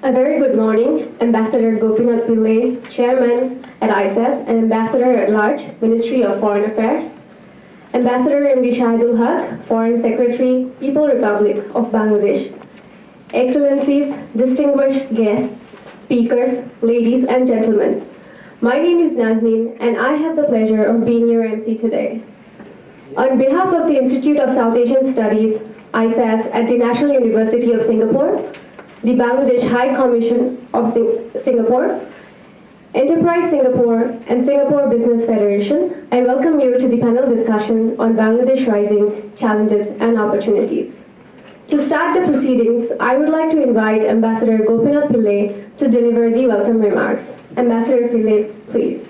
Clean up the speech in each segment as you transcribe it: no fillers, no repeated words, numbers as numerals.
A very good morning, Ambassador Gopinath Pillai, Chairman at ISAS and Ambassador at Large, Ministry of Foreign Affairs, Ambassador Md Shahidul Haque, Foreign Secretary, People Republic of Bangladesh, Excellencies, distinguished guests, speakers, ladies and gentlemen. My name is Nazneen and I have the pleasure of being your MC today. On behalf of the Institute of South Asian Studies, ISAS at the National University of Singapore, the Bangladesh High Commission of Singapore, Enterprise Singapore, and Singapore Business Federation, I welcome you to the panel discussion on Bangladesh Rising Challenges and Opportunities. To start the proceedings, I would like to invite Ambassador Gopinath Pillai to deliver the welcome remarks. Ambassador Pillai, please.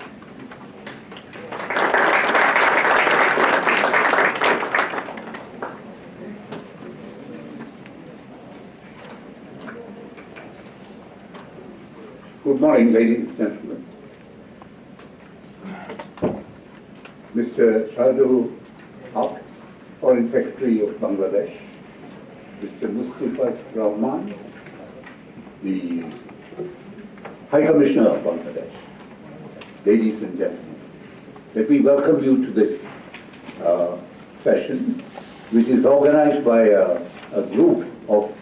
Good morning, ladies and gentlemen. Mr. Shahidul Haque, Foreign Secretary of Bangladesh, Mr. Mustafizur Rahman, the High Commissioner of Bangladesh, ladies and gentlemen, let me welcome you to this session, which is organized by a group of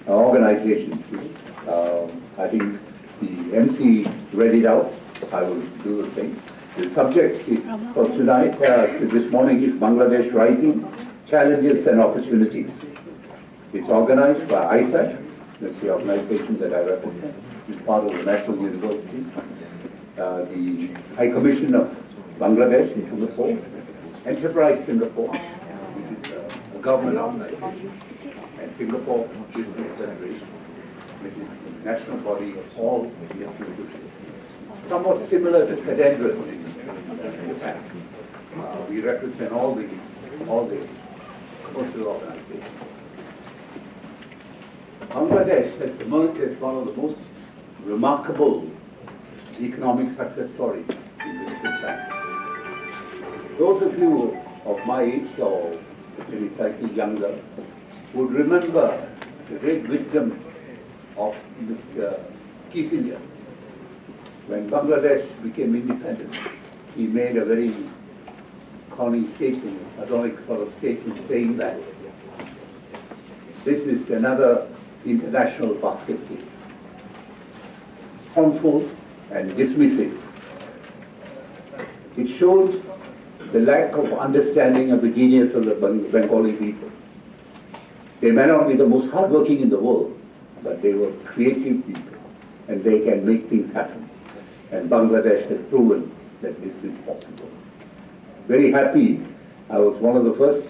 organizations. I think the MC read it out. I will do the same. The subject for tonight, this morning, is Bangladesh Rising Challenges and Opportunities. It's organized by ISAT, that's the organization that I represent. It's part of the National University. The High Commission of Bangladesh in Singapore, Enterprise Singapore, which is a government organization, and Singapore Business Federation, which is the national body of all the institutions. Somewhat similar to Dividend in Japan. We represent all the commercial organizations. Bangladesh has emerged as one of the most remarkable economic success stories in recent times. Those of you of my age or maybe slightly younger would remember the great wisdom of Mr. Kissinger. When Bangladesh became independent, he made a very corny statement, a sardonic sort of statement, saying that this is another international basket case. Harmful and dismissive. It showed the lack of understanding of the genius of the Bengali people. They may not be the most hardworking in the world, but they were creative people, and they can make things happen. And Bangladesh has proven that this is possible. Very happy. I was one of the first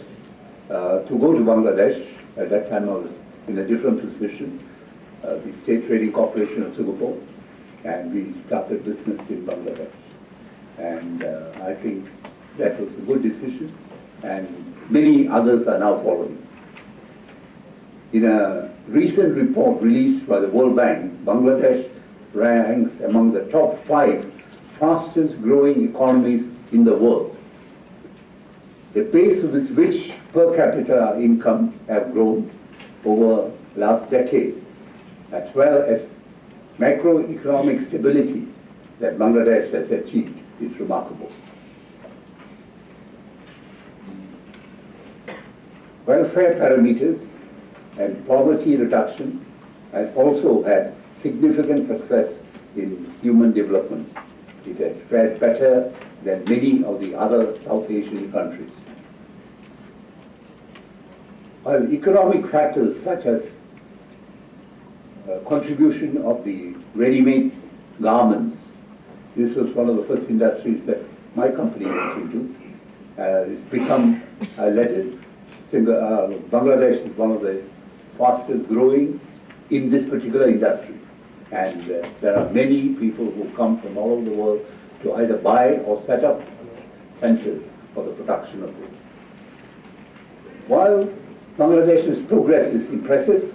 to go to Bangladesh. At that time I was in a different position, the State Trading Corporation of Singapore, and we started business in Bangladesh. And I think that was a good decision, and many others are now following. In a recent report released by the World Bank, Bangladesh ranks among the top 5 fastest growing economies in the world. The pace with which per capita income have grown over last decade, as well as macroeconomic stability that Bangladesh has achieved, is remarkable. Welfare parameters and poverty reduction has also had significant success in human development. It has fared better than many of the other South Asian countries. While economic factors such as contribution of the ready-made garments, this was one of the first industries that my company went into, it's become alleged. Bangladesh is one of the fastest growing in this particular industry. And there are many people who come from all over the world to either buy or set up centers for the production of this. While Bangladesh's progress is impressive,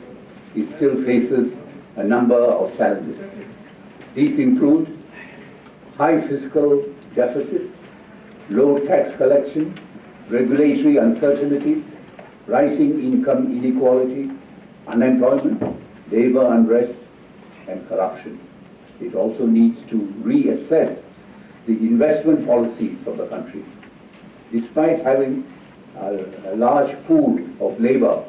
it still faces a number of challenges. These include high fiscal deficit, low tax collection, regulatory uncertainties, rising income inequality, unemployment, labor unrest, and corruption. It also needs to reassess the investment policies of the country. Despite having a large pool of labor,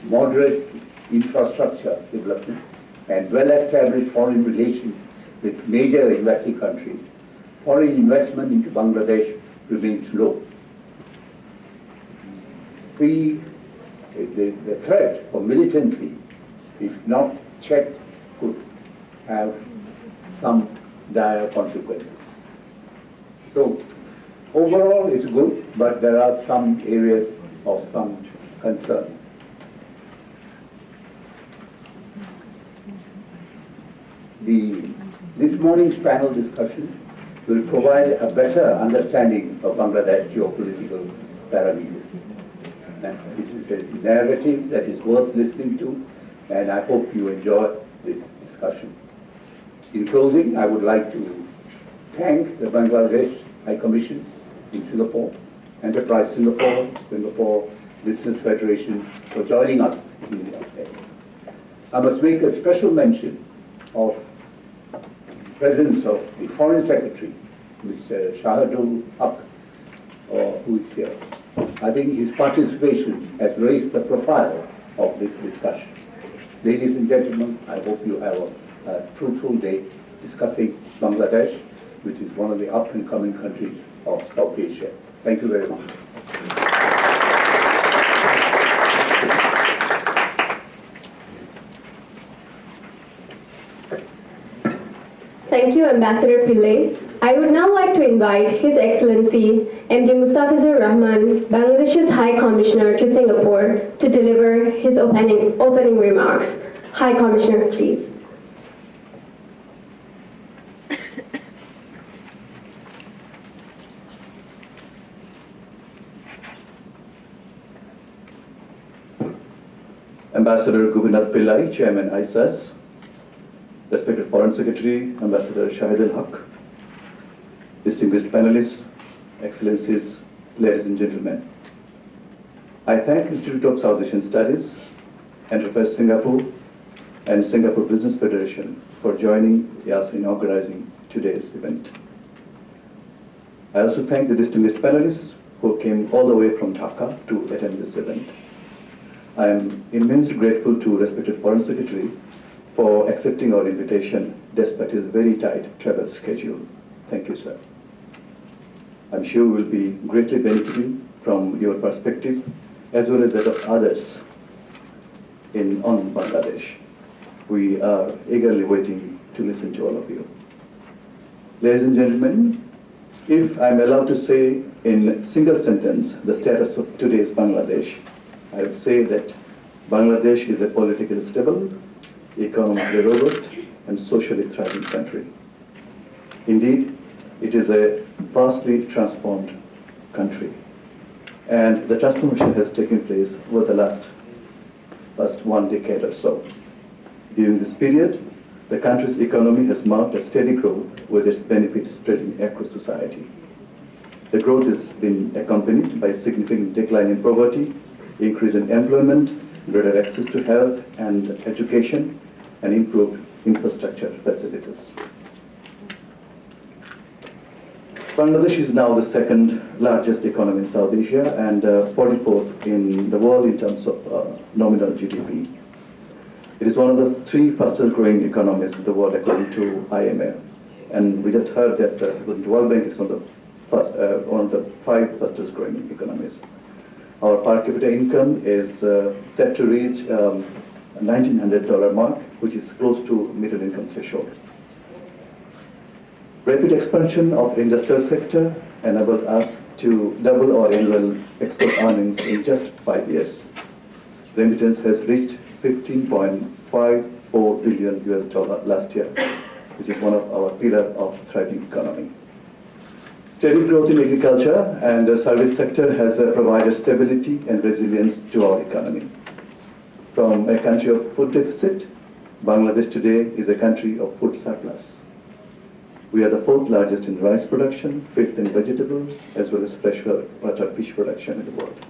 moderate infrastructure development, and well-established foreign relations with major investing countries, foreign investment into Bangladesh remains low. The threat of militancy, if not checked, could have some dire consequences. So overall it's good, but there are some areas of some concern. This morning's panel discussion will provide a better understanding of Bangladesh geopolitical parameters. It is a narrative that is worth listening to, and I hope you enjoy this discussion. In closing, I would like to thank the Bangladesh High Commission in Singapore, Enterprise Singapore, Singapore Business Federation for joining us in the event. I must make a special mention of the presence of the Foreign Secretary, Mr. Shahidul Haque, who is here. I think his participation has raised the profile of this discussion. Ladies and gentlemen, I hope you have a fruitful day discussing Bangladesh, which is one of the up-and-coming countries of South Asia. Thank you very much. Thank you, Ambassador Pillai. I would now like to invite His Excellency Md Mustafizur Rahman, Bangladesh's High Commissioner to Singapore, to deliver his opening remarks. High Commissioner, please. Ambassador Gopinath Pillai, Chairman ISAS, respected Foreign Secretary, Ambassador Shahidul Haque, distinguished panelists, Excellencies, ladies and gentlemen. I thank Institute of South Asian Studies, Enterprise Singapore, and Singapore Business Federation for joining us in organizing today's event. I also thank the distinguished panelists who came all the way from Dhaka to attend this event. I am immensely grateful to respected Foreign Secretary for accepting our invitation despite his very tight travel schedule. Thank you, sir. I'm sure we'll be greatly benefiting from your perspective as well as that of others on Bangladesh. We are eagerly waiting to listen to all of you. Ladies and gentlemen, if I'm allowed to say in a single sentence the status of today's Bangladesh, I would say that Bangladesh is a politically stable, economically robust, and socially thriving country. Indeed, it is a vastly transformed country, and the transformation has taken place over the last 1 decade or so. During this period, the country's economy has marked a steady growth with its benefits spreading across society. The growth has been accompanied by significant decline in poverty, increase in employment, greater access to health and education, and improved infrastructure facilities. Bangladesh is now the second largest economy in South Asia and 44th in the world in terms of nominal GDP. It is one of the 3 fastest growing economies in the world according to IMF. And we just heard that the World Bank is one of the 5 fastest growing economies. Our per capita income is set to reach $1,900 mark, which is close to middle income threshold. Rapid expansion of the industrial sector enabled us to double our annual export earnings in just 5 years. Remittance has reached $15.54 billion last year, which is one of our pillars of thriving economy. Steady growth in agriculture and the service sector has provided stability and resilience to our economy. From a country of food deficit, Bangladesh today is a country of food surplus. We are the 4th largest in rice production, 5th in vegetables, as well as freshwater fish production in the world.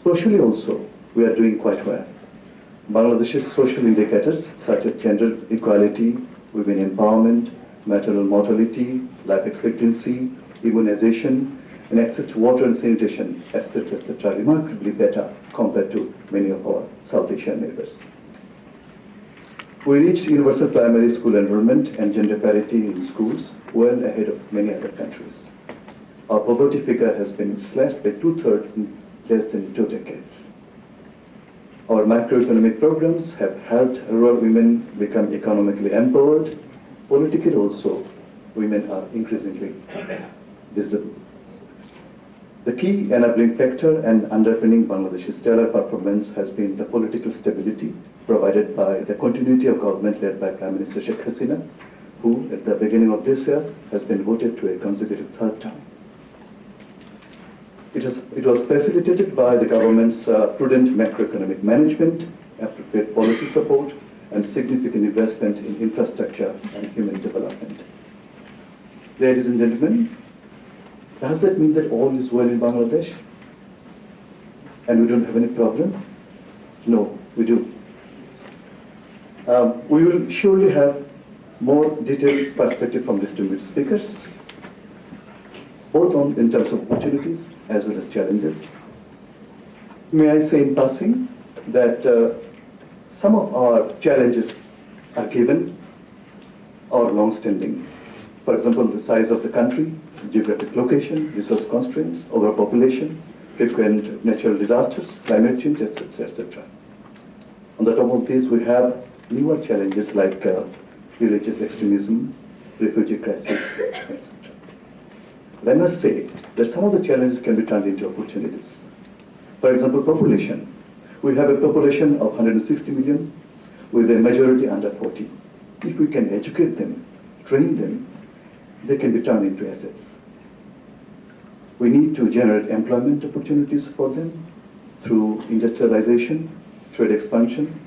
Socially also, we are doing quite well. Bangladesh's social indicators such as gender equality, women empowerment, maternal mortality, life expectancy, immunization, and access to water and sanitation, etc., etc., are remarkably better compared to many of our South Asian neighbors. We reached universal primary school enrollment and gender parity in schools well ahead of many other countries. Our poverty figure has been slashed by 2/3 in less than 2 decades. Our macroeconomic programs have helped rural women become economically empowered. Politically also, women are increasingly visible. The key enabling factor and underpinning Bangladesh's stellar performance has been the political stability provided by the continuity of government led by Prime Minister Sheikh Hasina, who at the beginning of this year has been voted to a consecutive 3rd term. It was facilitated by the government's prudent macroeconomic management, appropriate policy support, and significant investment in infrastructure and human development. Ladies and gentlemen, does that mean that all is well in Bangladesh? And we don't have any problem? No, we do. We will surely have more detailed perspective from distinguished speakers, both in terms of opportunities as well as challenges. May I say in passing that some of our challenges are given or long-standing. For example, the size of the country, geographic location, resource constraints, overpopulation, frequent natural disasters, climate change, etc., etc. On the top of this, we have newer challenges like religious extremism, refugee crisis, etc. But I must say that some of the challenges can be turned into opportunities. For example, population. We have a population of 160 million with a majority under 40. If we can educate them, train them, they can be turned into assets. We need to generate employment opportunities for them through industrialization, trade expansion,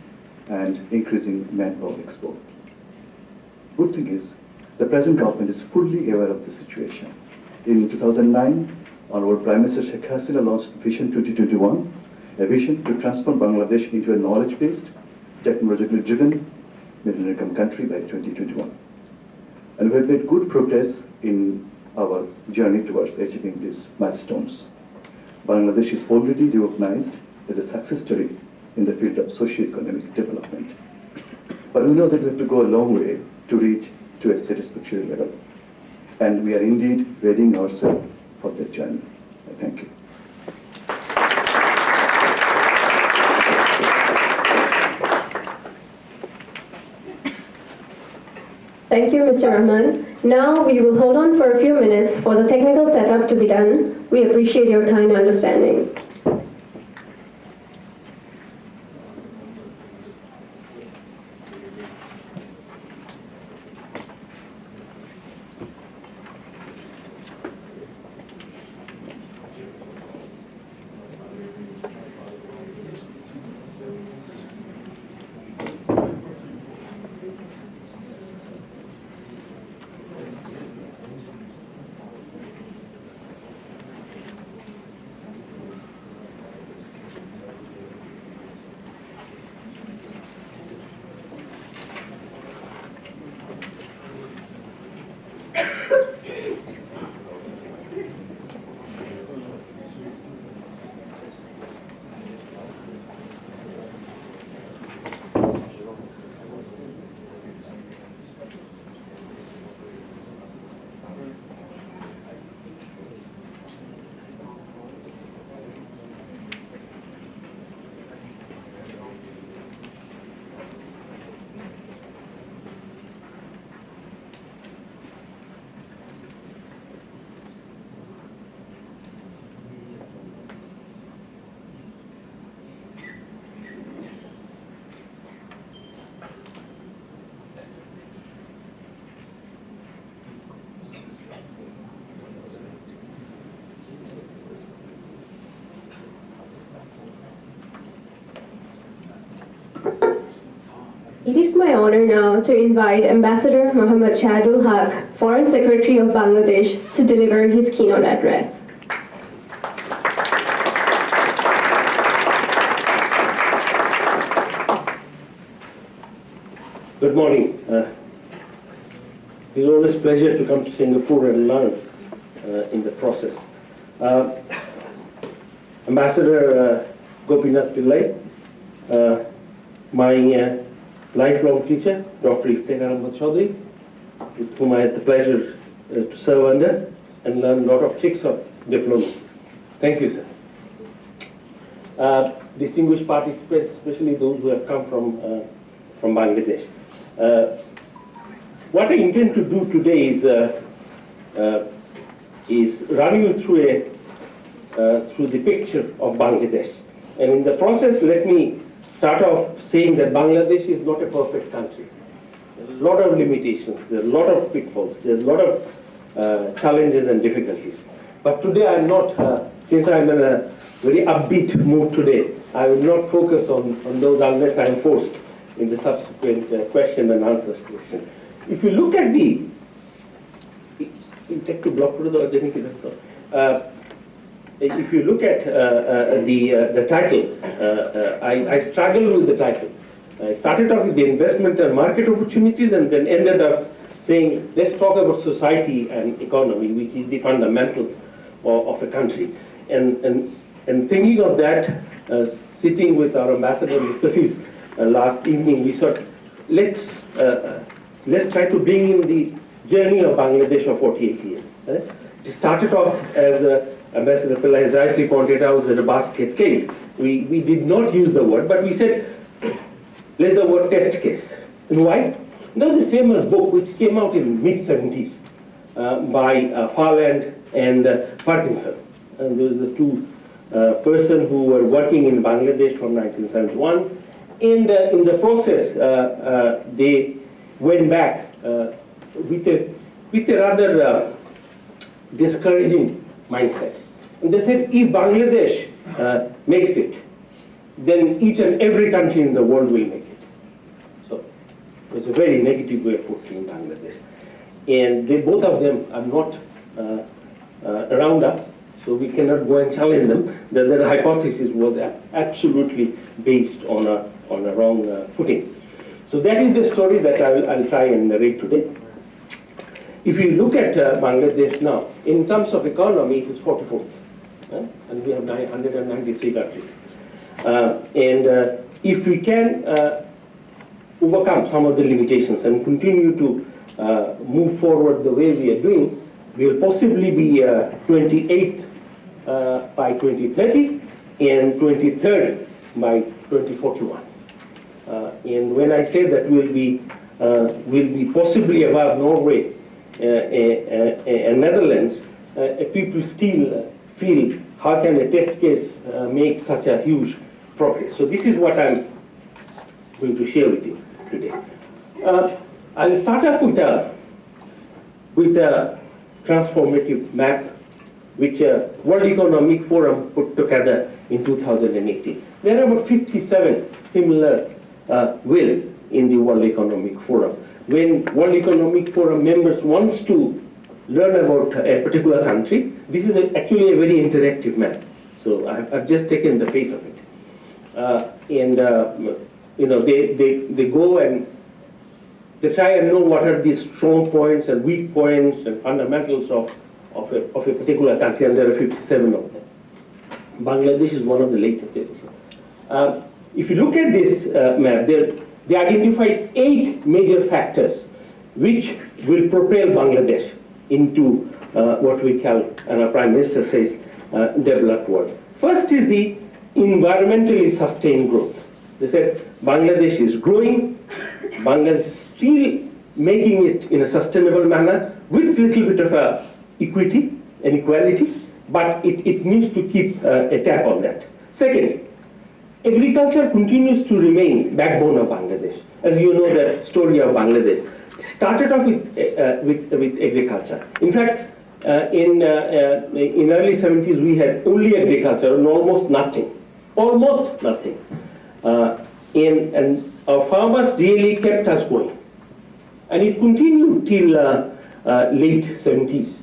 and increasing manpower export. Good thing is, the present government is fully aware of the situation. In 2009, our Prime Minister Sheikh Hasina launched Vision 2021, a vision to transform Bangladesh into a knowledge-based, technologically driven, middle-income country by 2021. And we have made good progress in our journey towards achieving these milestones. Bangladesh is already recognized as a success story in the field of socio-economic development. But we know that we have to go a long way to reach to a satisfactory level. And we are indeed readying ourselves for that journey. I thank you. Thank you, Mr. Rahman. Now we will hold on for a few minutes for the technical setup to be done. We appreciate your kind understanding. It is my honor now to invite Ambassador Md Shahidul Haque, Foreign Secretary of Bangladesh, to deliver his keynote address. Good morning. It's always a pleasure to come to Singapore and learn in the process. Ambassador Gopinath Pillai, my lifelong teacher, Dr. Chaudhary, with whom I had the pleasure to serve under and learn a lot of tricks of diplomacy. Thank you, sir. Distinguished participants, especially those who have come from Bangladesh. What I intend to do today is run you through the picture of Bangladesh. And in the process, let me start off saying that Bangladesh is not a perfect country. There are a lot of limitations, there are a lot of pitfalls, there are a lot of challenges and difficulties. But today I'm not, since I'm in a very upbeat mood today, I will not focus on those unless I'm forced in the subsequent question and answer session. If you look at the, if you look at the title, I struggled with the title. I started off with the investment and market opportunities and then ended up saying, let's talk about society and economy, which is the fundamentals of a country. And thinking of that, sitting with our ambassador, Mustafizur, last evening, we thought, let's try to bring in the journey of Bangladesh of 48 years. It started off as Ambassador Pillai has rightly pointed out as a basket case. We did not use the word, but we said, let's the word test case. And why? There was a famous book which came out in mid-70s by Farland and Parkinson. And those are the two persons who were working in Bangladesh from 1971. And in the process, they went back with a rather discouraging mindset. And they said, if Bangladesh makes it, then each and every country in the world will make it. So it's a very negative way of putting Bangladesh. And both of them are not around us, so we cannot go and challenge them. Their hypothesis was absolutely based on a wrong footing. So that is the story that I'll try and narrate today. If you look at Bangladesh now, in terms of economy, it is 44th. And we have 193 countries. And if we can overcome some of the limitations and continue to move forward the way we are doing, we will possibly be 28th by 2030 and 23rd by 2041. And when I say that we'll be possibly above Norway and Netherlands, people still feel how can a test case make such a huge progress. So this is what I'm going to share with you today. I'll start off with a transformative map which World Economic Forum put together in 2018. There are about 57 similar will in the World Economic Forum. When World Economic Forum members wants to learn about a particular country, this is actually a very interactive map. So I've just taken the face of it. You know, they go and they try and know what are the strong points and weak points and fundamentals of a particular country, and there are 57 of them. Bangladesh is one of the latest. If you look at this map, they identified 8 major factors which will propel Bangladesh into what we call, and our Prime Minister says, developed world. First is the environmentally sustained growth. They said Bangladesh is growing, Bangladesh is still making it in a sustainable manner with little bit of equity and equality, but it needs to keep a tap on that. Second, agriculture continues to remain backbone of Bangladesh. As you know, the story of Bangladesh started off with agriculture. In fact, in early 70s, we had only agriculture and almost nothing. And our farmers really kept us going. And it continued till late 70s,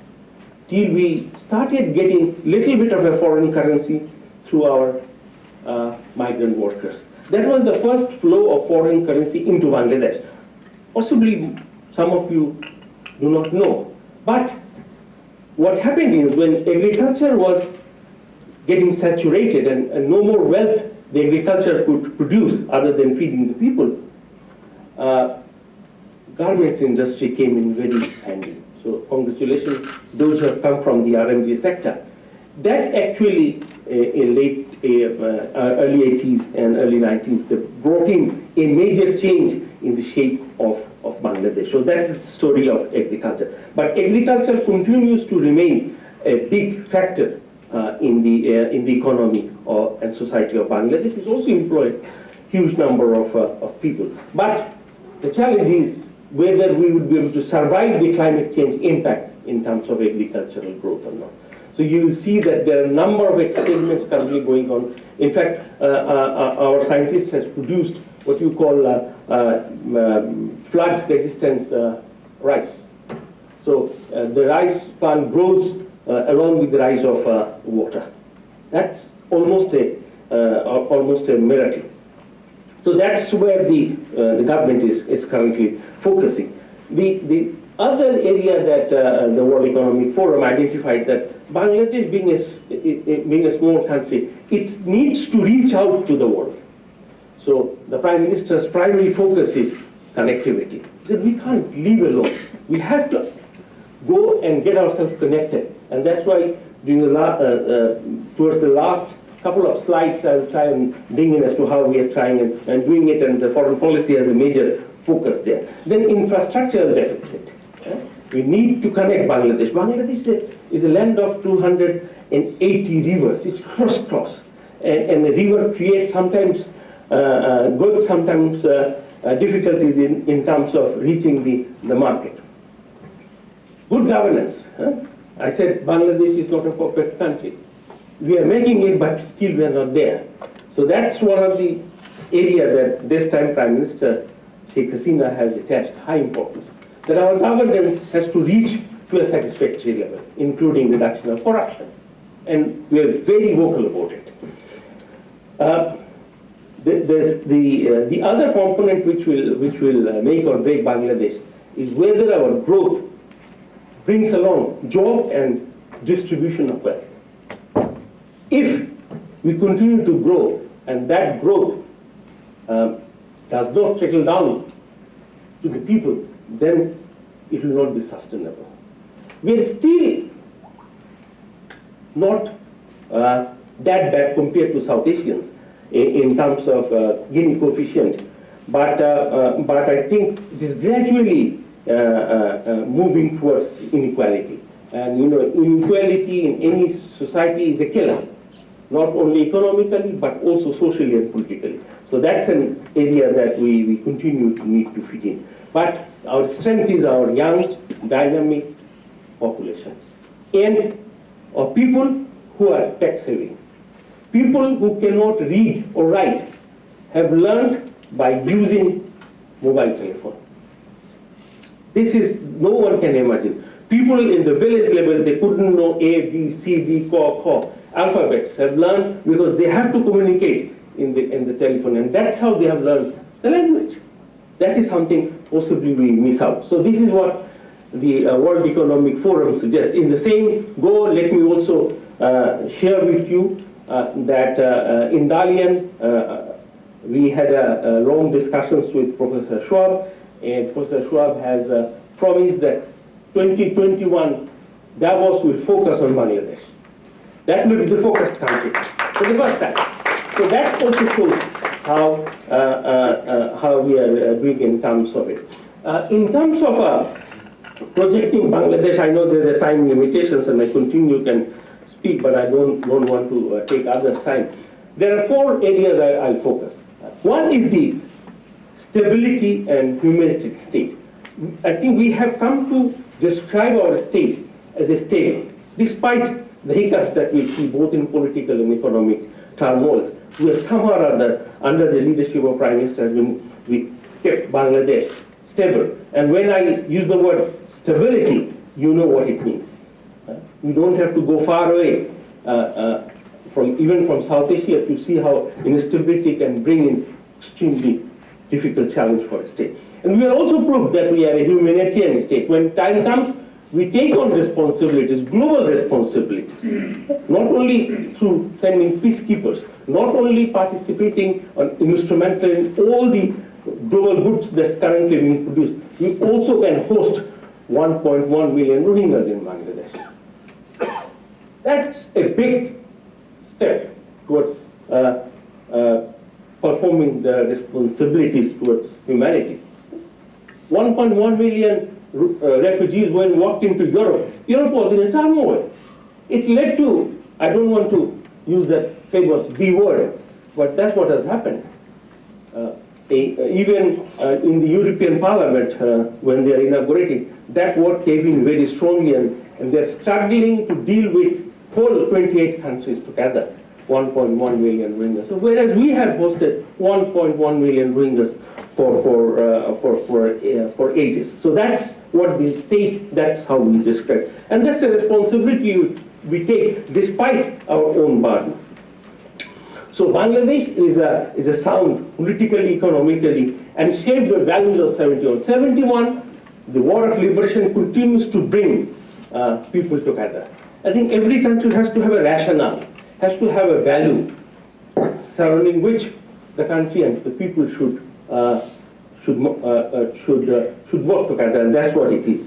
till we started getting little bit of a foreign currency through our migrant workers. That was the first flow of foreign currency into Bangladesh. possibly some of you do not know. But what happened is when agriculture was getting saturated and no more wealth the agriculture could produce other than feeding the people, garments industry came in very handy. So congratulations those who have come from the RMG sector. That actually in early 80s and early 90s, they brought in a major change in the shape of Bangladesh. So that's the story of agriculture. But agriculture continues to remain a big factor in the economy and society of Bangladesh. It's also employed huge number of people. But the challenge is whether we would be able to survive the climate change impact in terms of agricultural growth or not. So you will see that there are a number of experiments currently going on. In fact, our scientist has produced what you call flood resistance rice. So the rice plant grows along with the rise of water. That's almost a miracle. So that's where the government is currently focusing. The other area that the World Economic Forum identified, that Bangladesh being a small country, it needs to reach out to the world. So the Prime Minister's primary focus is connectivity. He said we can't live alone. We have to go and get ourselves connected. And that's why during towards the last couple of slides, I will try and bring in as to how we are trying and doing it, and the foreign policy has a major focus there. Then infrastructural deficit. We need to connect Bangladesh. Bangladesh is a land of 280 rivers. It's crisscross. And the river creates sometimes good, sometimes difficulties in terms of reaching the market. Good governance. I said Bangladesh is not a perfect country. We are making it, but still we are not there. So that's one of the areas that this time Prime Minister Sheikh Hasina has attached high importance. That our governance has to reach to a satisfactory level, including reduction of corruption. And we are very vocal about it. There's the other component which will make or break Bangladesh is whether our growth brings along job and distribution of wealth. If we continue to grow and that growth does not trickle down to the people, then it will not be sustainable. We are still not that bad compared to South Asians in terms of Gini coefficient, but I think it is gradually moving towards inequality. And you know, inequality in any society is a killer, not only economically but also socially and politically. So that's an area that we continue to need to fit in. But our strength is our young, dynamic population and of people who are tech-savvy. People who cannot read or write have learned by using mobile telephone. This is, no one can imagine. People in the village level, they couldn't know A, B, C, D, Ko, alphabets, have learned because they have to communicate in the telephone, and that's how they have learned the language. That is something possibly we miss out. So this is what the World Economic Forum suggests. In the same go, let me also share with you that in Dalian, we had long discussions with Professor Schwab, and Professor Schwab has promised that 2021 Davos will focus on Bangladesh. That will be the focused country for the first time. So that also shows how we are doing in terms of it. In terms of projecting Bangladesh, I know there's a time limitations and I continue can speak, but I don't want to take others' time. There are 4 areas I'll focus. One is the stability and humanitarian state. I think we have come to describe our state as a stable, despite the hiccups that we see both in political and economic turmoils. We are somehow or other, under the leadership of Prime Minister, we kept Bangladesh stable. And when I use the word stability, you know what it means. We don't have to go far away even from South Asia to see how instability can bring in extremely difficult challenge for a state. And we are also proved that we are a humanitarian state. When time comes, we take on responsibilities, global responsibilities, not only through sending peacekeepers, not only participating on instrumental in all the global goods that's currently being produced, we also can host 1.1 million Rohingyas in Bangladesh. That's a big step towards performing the responsibilities towards humanity. 1.1 million refugees when walked into Europe. Europe was in a turmoil. It led to, I don't want to use that famous B word, but that's what has happened. Even in the European Parliament, when they are inaugurating, that word came in very strongly, and they're struggling to deal with whole 28 countries together, 1.1 million Rohingyas. So whereas we have hosted 1.1 million Rohingyas for ages. So that's what the state, that's how we describe. And that's a responsibility we take despite our own burden. So Bangladesh is a sound politically, economically, and shaped the values of 71. 71, the war of liberation continues to bring people together. I think every country has to have a rationale, has to have a value surrounding which the country and the people should work together, and that's what it is.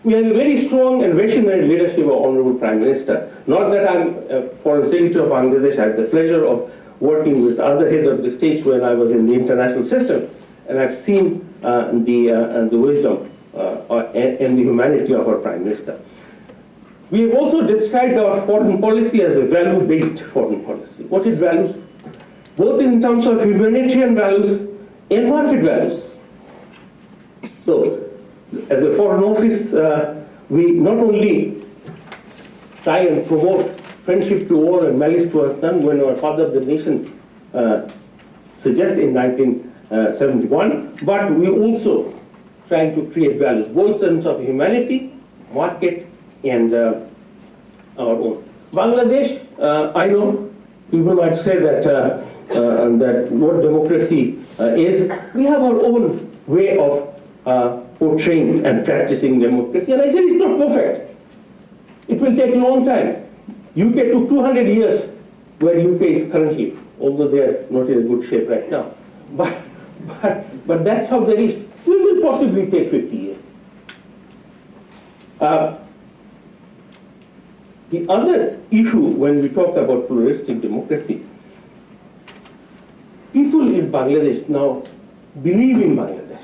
We have a very strong and visionary leadership of Honorable Prime Minister. Not that I'm Foreign Secretary of Bangladesh. I had the pleasure of working with other heads of the states when I was in the international system, and I've seen the wisdom and the humanity of our Prime Minister. We have also described our foreign policy as a value-based foreign policy. What is values? Both in terms of humanitarian values and market values. So, as a foreign office, we not only try and promote friendship to all and malice towards none when our father of the nation suggested in 1971, but we also trying to create values, both in terms of humanity, market, and our own. Bangladesh, I know people might say that that what democracy is. We have our own way of portraying and practicing democracy, and I said it's not perfect. It will take a long time. UK took 200 years, where UK is currently, although they are not in a good shape right now. But that's how there is. We will possibly take 50 years. The other issue when we talk about pluralistic democracy, people in Bangladesh now believe in Bangladesh.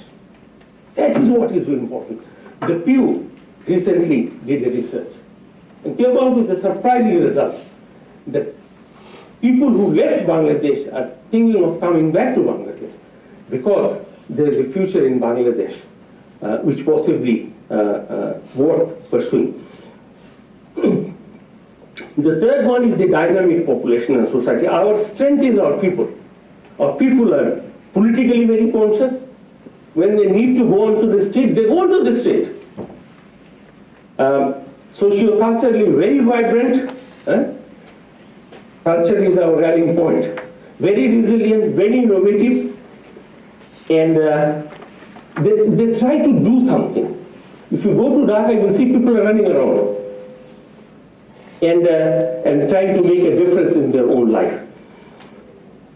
That is what is very important. The Pew recently did a research and came out with a surprising result that people who left Bangladesh are thinking of coming back to Bangladesh because there is a future in Bangladesh which possibly worth pursuing. The third one is the dynamic population and society. Our strength is our people. Our people are politically very conscious. When they need to go onto the street, they go onto the street. Socio-culturally very vibrant. Culture is our rallying point. Very resilient, very innovative, and they try to do something. If you go to Dhaka, you will see people running around and trying to make a difference in their own life.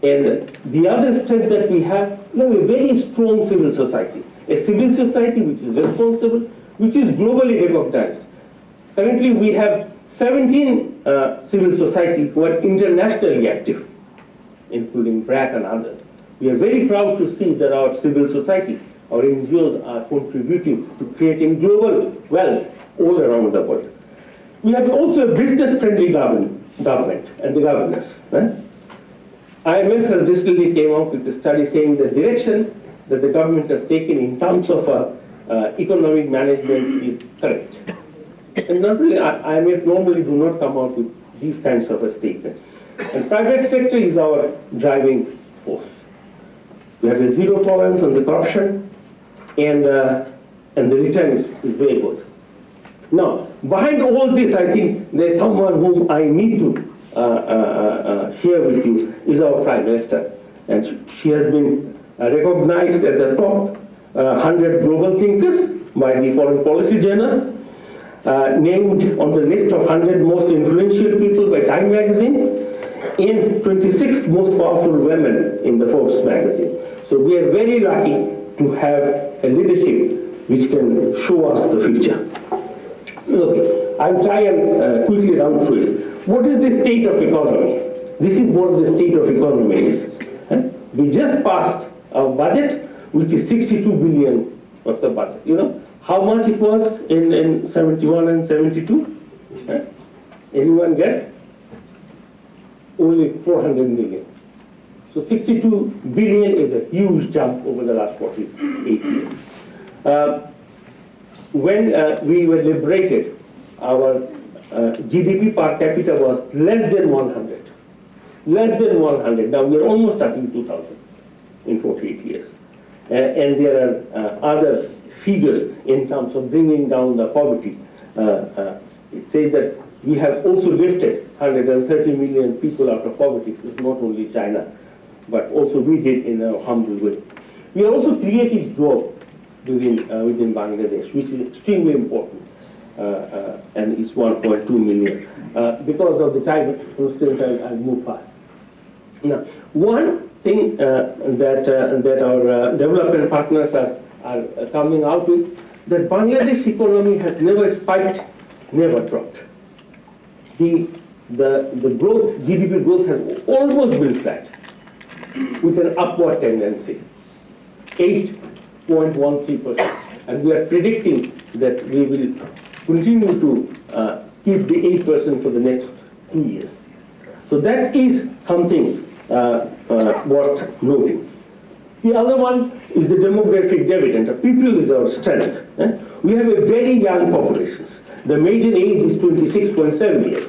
And the other strength that we have a very strong civil society. A civil society which is responsible, which is globally recognized. Currently we have 17 civil society who are internationally active, including BRAC and others. We are very proud to see that our civil society, our NGOs are contributing to creating global wealth all around the world. We have also a business-friendly government and the governance. IMF has recently came out with a study saying the direction that the government has taken in terms of economic management is correct. And not really, IMF normally do not come out with these kinds of a statement. And private sector is our driving force. We have a zero tolerance on the corruption, and the return is very good. Now, behind all this, I think there's someone whom I need to share with you is our Prime Minister. And she has been recognized at the top 100 global thinkers by the Foreign Policy Journal, named on the list of 100 most influential people by Time magazine, and 26th most powerful women in the Forbes magazine. So we are very lucky to have a leadership which can show us the future. Look, I'll try and quickly run through it. What is the state of economy? This is what the state of economy is. We just passed a budget which is 62 billion of the budget. You know how much it was in 71 and 72? Anyone guess? Only 400 million. So 62 billion is a huge jump over the last 48 years. When we were liberated, our GDP per capita was less than 100. Less than 100. Now we are almost touching 2000 in 48 years. And there are other figures in terms of bringing down the poverty. It says that we have also lifted 130 million people out of poverty. It's not only China, but also we did in a humble way. We are also creating jobs within Bangladesh, which is extremely important, and is 1.2 million. Because of the time constraint, I'll move fast. Now, one thing that our development partners are coming out with, that Bangladesh economy has never spiked, never dropped. The growth, GDP growth has almost been flat, with an upward tendency, 8.13%. And we are predicting that we will continue to keep the 8% for the next 2 years. So that is something worth noting. The other one is the demographic dividend. People is our strength. We have a very young population. The median age is 26.7 years.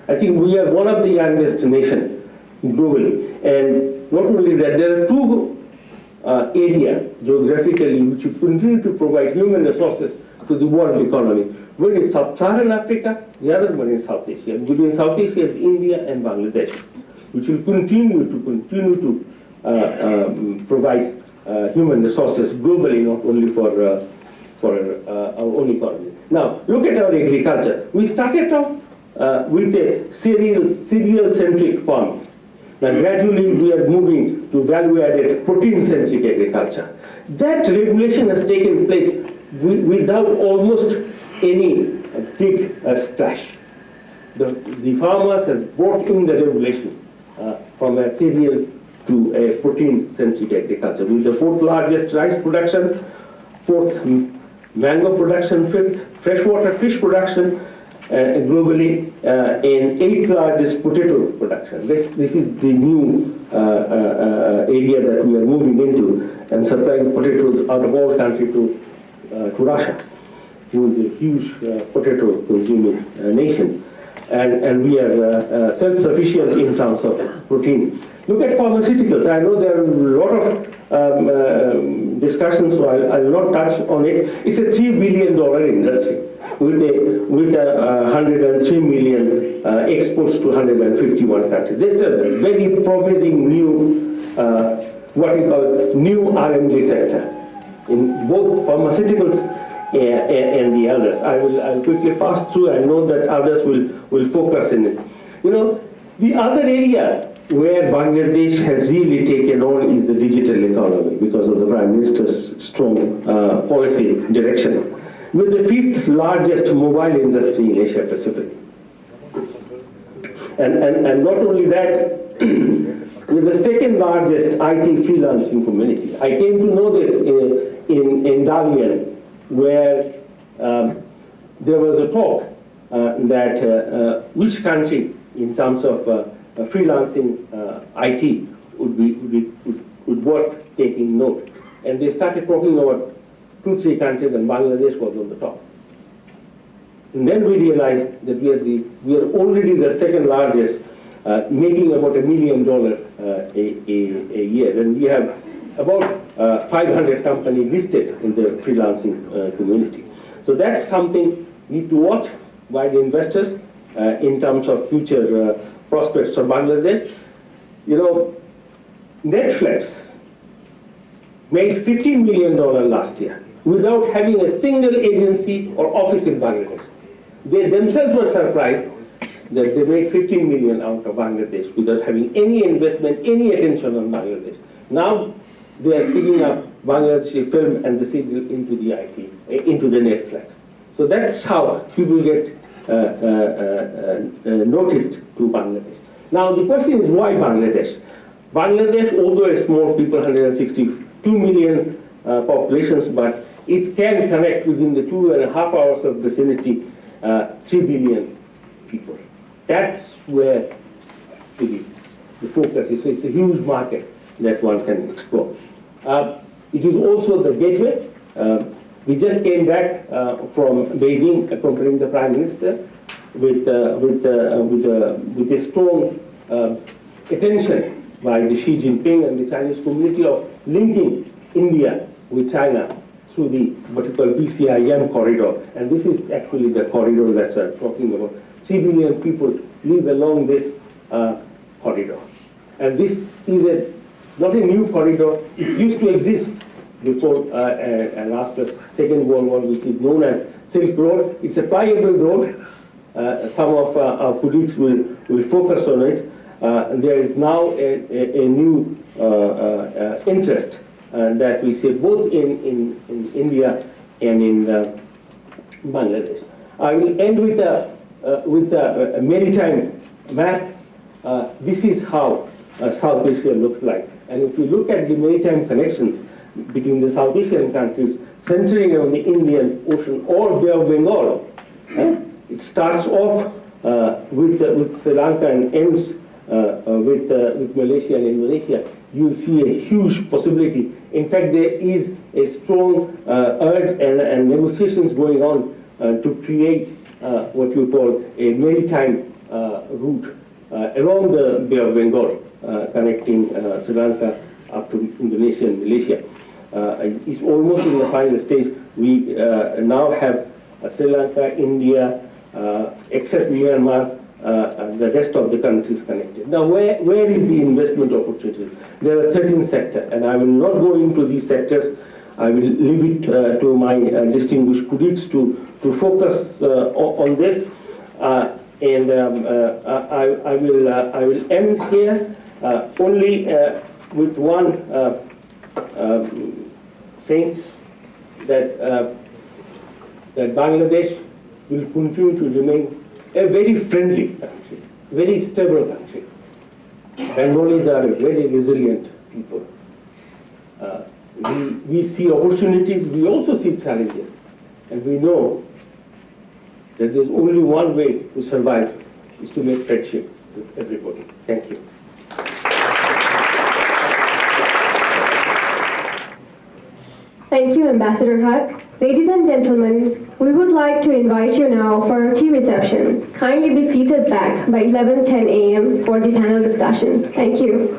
I think we are one of the youngest nations globally. And not only that, there are two areas geographically which will continue to provide human resources to the world economy. One is Sub-Saharan Africa, the other one is South Asia. Within South Asia is India and Bangladesh, which will continue to provide human resources globally, not only for our own economy. Now, look at our agriculture. We started off with a cereal-centric farming. Now, gradually we are moving to value-added, protein-centric agriculture. That regulation has taken place without almost any big splash. The farmers has brought in the regulation from a cereal to a protein-centric agriculture. With the 4th largest rice production, 4th mango production, 5th freshwater fish production globally, and 8th largest potato production. This is the new area that we are moving into, and supplying potatoes out of all countries to Russia, who is a huge potato consuming nation. And we are self-sufficient in terms of protein. Look at pharmaceuticals. I know there are a lot of discussions, so I'll not touch on it. It's a $3 billion industry with 103 million exports to 151 countries. This is a very promising new, what we call new R&D sector in both pharmaceuticals and the others. I'll quickly pass through. I know that others will focus in it. You know, the other area where Bangladesh has really taken on is the digital economy because of the Prime Minister's strong policy direction. With the 5th largest mobile industry in Asia Pacific. And not only that, with the 2nd largest IT freelancing community. I came to know this in Dalian, where there was a talk that which country, in terms of freelancing IT, would worth taking note. And they started talking about 2-3 countries, and Bangladesh was on the top. And then we realized that we are already the 2nd largest, making about $1 million a year, and we have about 500 companies listed in the freelancing community. So that's something we need to watch by the investors in terms of future prospects for Bangladesh. You know, Netflix made $15 million last year without having a single agency or office in Bangladesh. They themselves were surprised that they made 15 million out of Bangladesh without having any investment, any attention on Bangladesh. Now they are picking up Bangladeshi film and the serial into the IT, into the Netflix. So that's how people get noticed to Bangladesh. Now the question is, why Bangladesh? Bangladesh, although a small people, 162 million populations, but it can connect within the 2.5 hours of vicinity 3 billion people. That's where the focus is. So it's a huge market that one can explore. It is also the gateway. We just came back from Beijing, accompanying the Prime Minister, with a strong attention by the Xi Jinping and the Chinese community of linking India with China through the what you call BCIM corridor. And this is actually the corridor that we're talking about. 3 billion people live along this corridor. And this is not a new corridor. It used to exist before and after Second World War, which is known as Silk Road. It's a pliable road. Some of our colleagues will focus on it. There is now a new interest that we see both in India and in Bangladesh. I will end with a maritime map. This is how South Asia looks like. And if you look at the maritime connections between the South Asian countries, centering on the Indian Ocean or Bay of Bengal, it starts off with Sri Lanka and ends with Malaysia and Indonesia. You'll see a huge possibility. In fact, there is a strong urge and negotiations going on to create what you call a maritime route along the Bay of Bengal, connecting Sri Lanka up to Indonesia and Malaysia. It's almost in the final stage. We now have Sri Lanka, India, except Myanmar, the rest of the countries connected. Now, where is the investment opportunity? There are 13 sectors, and I will not go into these sectors. I will leave it to my distinguished colleagues to focus on this. And I will end here only with one saying that that Bangladesh will continue to remain a very friendly country, very stable country. Bengalis are a very resilient people. We see opportunities, we also see challenges, and we know that there's only one way to survive is to make friendship with everybody. Thank you. Thank you, Ambassador Haque. Ladies and gentlemen, we would like to invite you now for our tea reception. Kindly be seated back by 11:10 a.m. for the panel discussion. Thank you.